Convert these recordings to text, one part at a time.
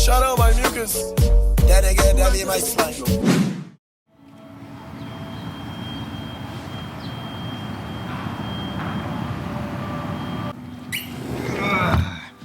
Shout out my mucus. That nigga, that be my slime.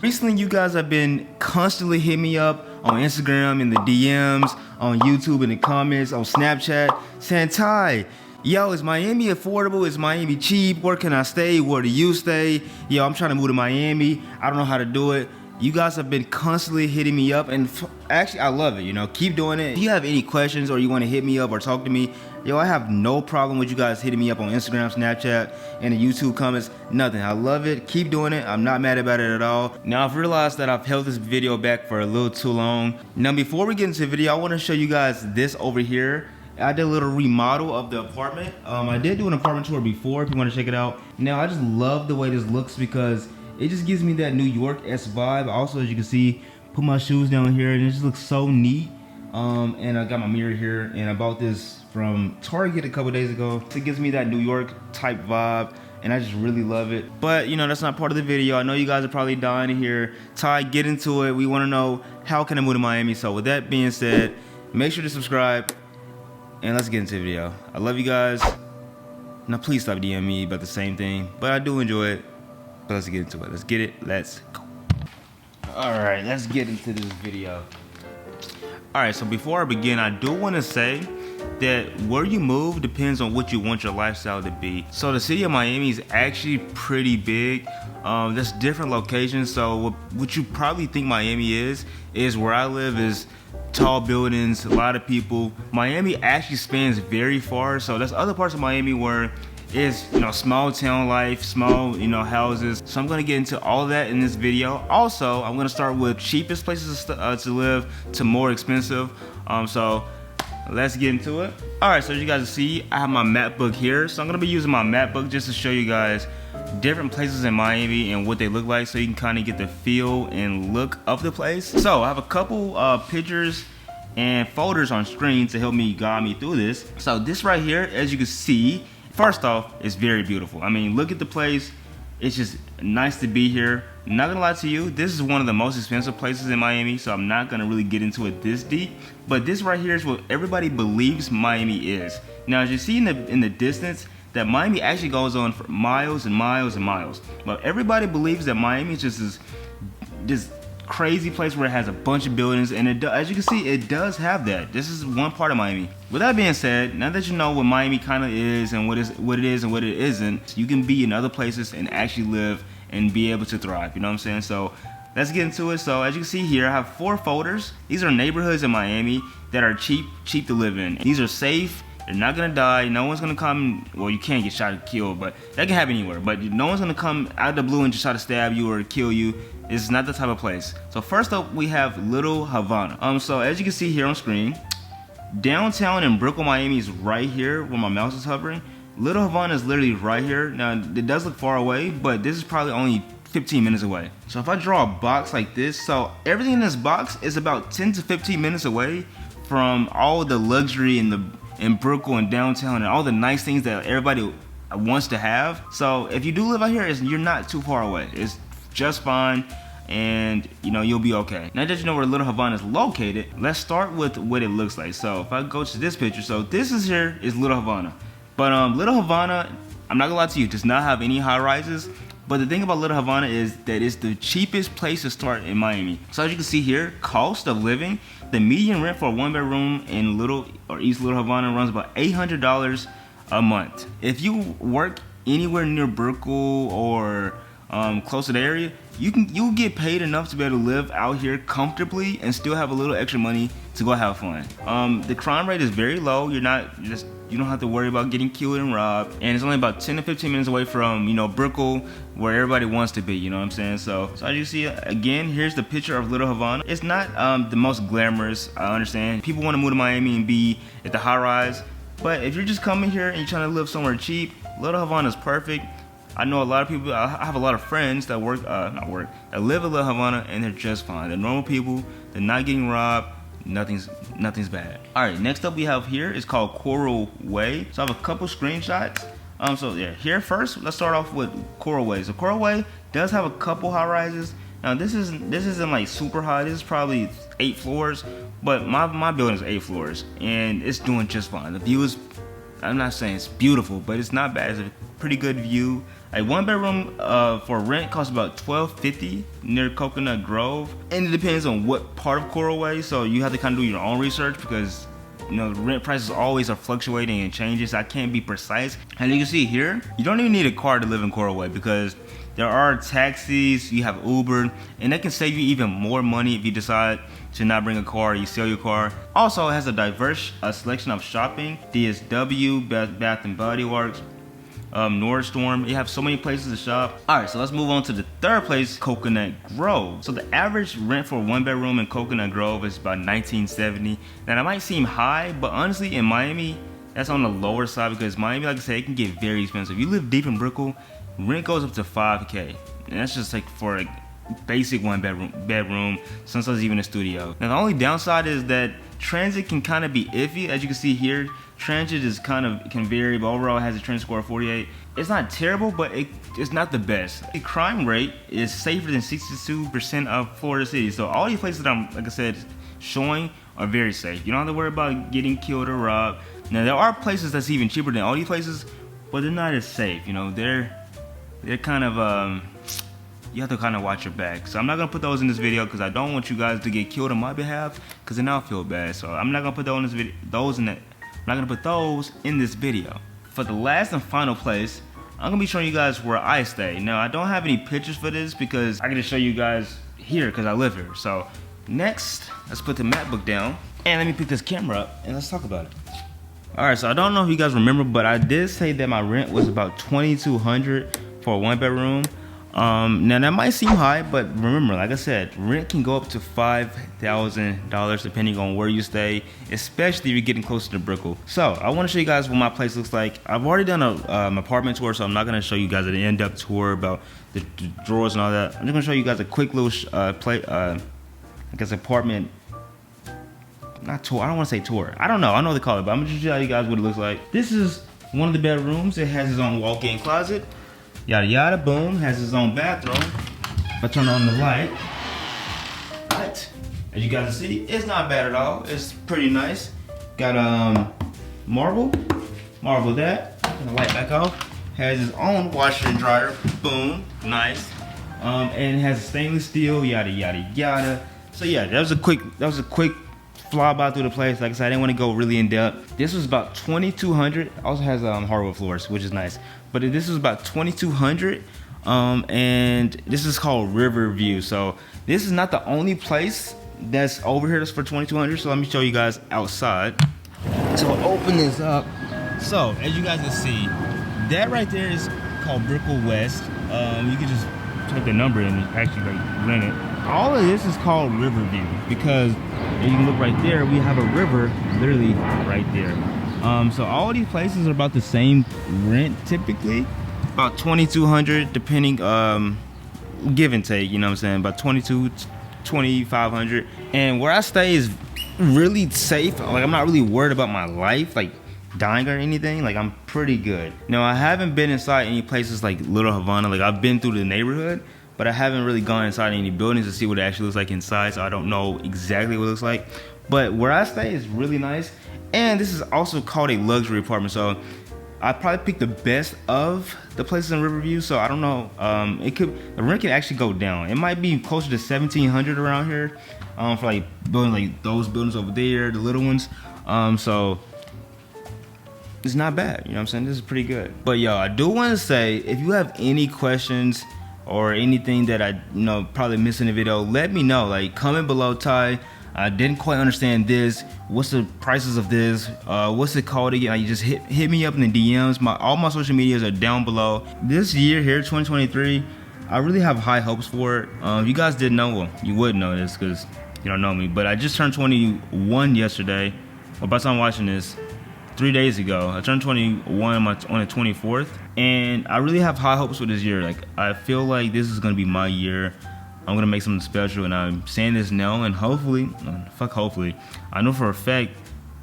Recently, you guys have been constantly hitting me up on Instagram, in the DMs, on YouTube, in the comments, on Snapchat, saying, Ty, yo, is Miami affordable? Is Miami cheap? Where can I stay? Where do you stay? Yo, I'm trying to move to Miami. I don't know how to do it. You guys have been constantly hitting me up, and actually, I love it, you know, keep doing it. If you have any questions or you want to hit me up or talk to me, yo, I have no problem with you guys hitting me up on Instagram, Snapchat, and the YouTube comments, nothing. I love it, keep doing it, I'm not mad about it at all. Now, I've realized that I've held this video back for a little too long. Now, before we get into the video, I want to show you guys this over here. I did a little remodel of the apartment. I did do an apartment tour before if you want to check it out. Now, I just love the way this looks because it just gives me that New York-esque vibe. Also, as you can see, put my shoes down here and it just looks so neat. And I got my mirror here, and I bought this from Target a couple days ago. It gives me that New York type vibe, and I just really love it. But you know, that's not part of the video. I know you guys are probably dying to hear Ty get into it. We want to know, how can I move to Miami? So with that being said, make sure to subscribe and let's get into the video. I love you guys. Now please stop DMing me about the same thing, but I do enjoy it. But let's get into it. Let's get it. Let's go. All right, let's get into this video. All right, so before I begin, I do want to say that where you move depends on what you want your lifestyle to be. So the city of Miami is actually pretty big. There's different locations. So what you probably think Miami is where I live is tall buildings, a lot of people. Miami actually spans very far. So there's other parts of Miami where it's, you know, small town life, small, you know, houses. So I'm gonna get into all of that in this video. Also, I'm gonna start with cheapest places to live to more expensive. So let's get into it. All right, so as you guys see, I have my map book here. So I'm gonna be using my map book just to show you guys different places in Miami and what they look like, so you can kind of get the feel and look of the place. So I have a couple pictures and folders on screen to help me guide me through this. So this right here, as you can see, first off, it's very beautiful. I mean, look at the place. It's just nice to be here. Not gonna lie to you, this is one of the most expensive places in Miami, so I'm not gonna really get into it this deep. But this right here is what everybody believes Miami is. Now, as you see in the distance, that Miami actually goes on for miles and miles and miles. But everybody believes that Miami is just this crazy place where it has a bunch of buildings, and as you can see, it does have that. This is one part of Miami. With that being said, now that you know what Miami kind of is and what it is and what it isn't, you can be in other places and actually live and be able to thrive. You know what I'm saying? So let's get into it. So as you can see here, I have 4 folders. These are neighborhoods in Miami that are cheap to live in. These are safe. You're not gonna die. No one's gonna come. Well, you can't get shot or killed, but that can happen anywhere. But no one's gonna come out of the blue and just try to stab you or kill you. It's not the type of place. So first up, we have Little Havana. So as you can see here on screen, downtown in Brooklyn, Miami is right here where my mouse is hovering. Little Havana is literally right here. Now it does look far away, but this is probably only 15 minutes away. So if I draw a box like this, so everything in this box is about 10 to 15 minutes away from all the luxury in Brooklyn and downtown and all the nice things that everybody wants to have. So if you do live out here, you're not too far away. It's just fine, and you know, you'll be okay. Now that you know where Little Havana is located, let's start with what it looks like. So if I go to this picture, so this is Little Havana. But Little Havana, I'm not gonna lie to you, does not have any high rises. But the thing about Little Havana is that it's the cheapest place to start in Miami. So as you can see here, cost of living, the median rent for a 1-bedroom in East Little Havana runs about $800 a month. If you work anywhere near Brooklyn or close to the area, you'll get paid enough to be able to live out here comfortably and still have a little extra money to go have fun. The crime rate is very low. You don't have to worry about getting killed and robbed, and it's only about 10 to 15 minutes away from, you know, Brooklyn, where everybody wants to be. You know what I'm saying? So as you see, again, here's the picture of Little Havana. It's not the most glamorous. I understand people want to move to Miami and be at the high rise, but if you're just coming here and you're trying to live somewhere cheap, Little Havana is perfect. I know a lot of people. I have a lot of friends that that live in Little Havana, and they're just fine. They're normal people. They're not getting robbed. Nothing's bad. All right, next up we have here is called Coral Way. So I have a couple screenshots. So yeah, here first, let's start off with Coral Way. So Coral Way does have a couple high rises, Now this isn't like super high. This is probably 8 floors, but my building is 8 floors, and it's doing just fine. The view is, I'm not saying it's beautiful, but it's not bad. It's a pretty good view. A 1-bedroom for rent costs about $12.50 near Coconut Grove, and it depends on what part of Coral Way. So you have to kind of do your own research because the rent prices always are fluctuating and changes. I can't be precise. And you can see here, you don't even need a car to live in Coral Way because there are taxis, you have Uber, and that can save you even more money if you decide to not bring a car, you sell your car. Also, it has a diverse selection of shopping, DSW, Bath and Body Works, Nordstrom. You have so many places to shop. All right, so let's move on to the third place, Coconut Grove. So the average rent for a 1-bedroom in Coconut Grove is about $19.70. Now that might seem high, but honestly in Miami, that's on the lower side because Miami, like I said, it can get very expensive. If you live deep in Brickell, rent goes up to $5K. And that's just like for a basic 1-bedroom, sometimes even a studio. Now the only downside is that transit can kind of be iffy. As you can see here, transit is can vary, but overall it has a transit score of 48. It's not terrible, but it's not the best. The crime rate is safer than 62% of Florida cities. So all these places that I'm, like I said, showing are very safe. You don't have to worry about getting killed or robbed. Now there are places that's even cheaper than all these places, but they're not as safe. They're kind of you have to kind of watch your back. So I'm not gonna put those in this video because I don't want you guys to get killed on my behalf, because then I'll feel bad. So I'm not gonna put those in this video. For the last and final place, I'm gonna be showing you guys where I stay. Now I don't have any pictures for this because I can just show you guys here because I live here. So next, let's put the MacBook down and let me pick this camera up and let's talk about it. All right, so I don't know if you guys remember, but I did say that my rent was about $2,200 for a 1-bedroom. Now that might seem high, but remember, like I said, rent can go up to $5,000 depending on where you stay, especially if you're getting closer to Brickell. So I want to show you guys what my place looks like. I've already done a apartment tour, so I'm not going to show you guys an in-depth tour about the drawers and all that. I'm just going to show you guys a quick little I guess apartment, not tour, I don't want to say tour. I don't know what they call it, but I'm going to just show you guys what it looks like. This is one of the bedrooms. It has its own walk-in closet. Yada yada, boom, has his own bathroom. If I turn on the light, right, as you guys can see, it's not bad at all. It's pretty nice. Got marble that. Turn the light back off. Has his own washer and dryer, boom, nice. And it has stainless steel, yada yada yada. So yeah, that was a quick flyby through the place. Like I said, I didn't want to go really in depth. This was about $2,200. Also has hardwood floors, which is nice. But this was about $2,200, and this is called Riverview. So this is not the only place that's over here that's for $2,200. So let me show you guys outside. So I'll open this up. So as you guys can see, that right there is called Brickell West. You can just type the number in and actually rent it. All of this is called Riverview because you can look right there. We have a river literally right there. So all of these places are about the same rent typically, about $2,200 depending, give and take, you know what I'm saying, about $2,200, $2,500. And where I stay is really safe. Like I'm not really worried about my life, like dying or anything. Like I'm pretty good. Now I haven't been inside any places like Little Havana. Like I've been through the neighborhood, but I haven't really gone inside any buildings to see what it actually looks like inside. So I don't know exactly what it looks like. But where I stay is really nice. And this is also called a luxury apartment. So I probably picked the best of the places in Riverview. So I don't know, the rent can actually go down. It might be closer to $1,700 around here, for like building like those buildings over there, the little ones. So it's not bad, you know what I'm saying? This is pretty good. But yo, I do want to say, if you have any questions or anything that I probably missed in the video, let me know. Like comment below, Ty. I didn't quite understand this. What's the prices of this? What's it called again? Like, you just hit me up in the DMs. All my social medias are down below. This year here, 2023, I really have high hopes for it. If you guys didn't know, well, you would know this because you don't know me. But I just turned 21 yesterday. Or by the time I'm watching this, 3 days ago. I turned 21 on the 24th. And I really have high hopes for this year. Like, I feel like this is gonna be my year. I'm gonna make something special, and I'm saying this now, and hopefully, I know for a fact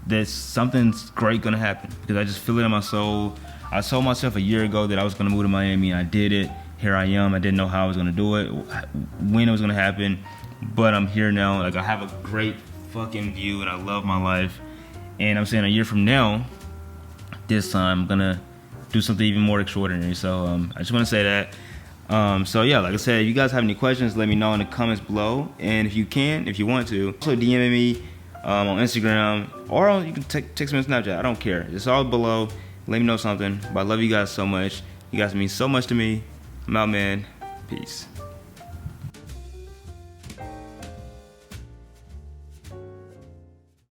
that something's great gonna happen because I just feel it in my soul. I told myself a year ago that I was gonna move to Miami, and I did it. here I am. I didn't know how I was gonna do it, when it was gonna happen, but I'm here now. Like, I have a great fucking view, and I love my life. And I'm saying a year from now, this time I'm gonna do something even more extraordinary. So I just want to say that. So yeah, like I said, if you guys have any questions, let me know in the comments below. And if you want to, also DM me on Instagram, or you can text me on Snapchat. I don't care. It's all below. Let me know something. But I love you guys so much. You guys mean so much to me. I'm out, man. Peace.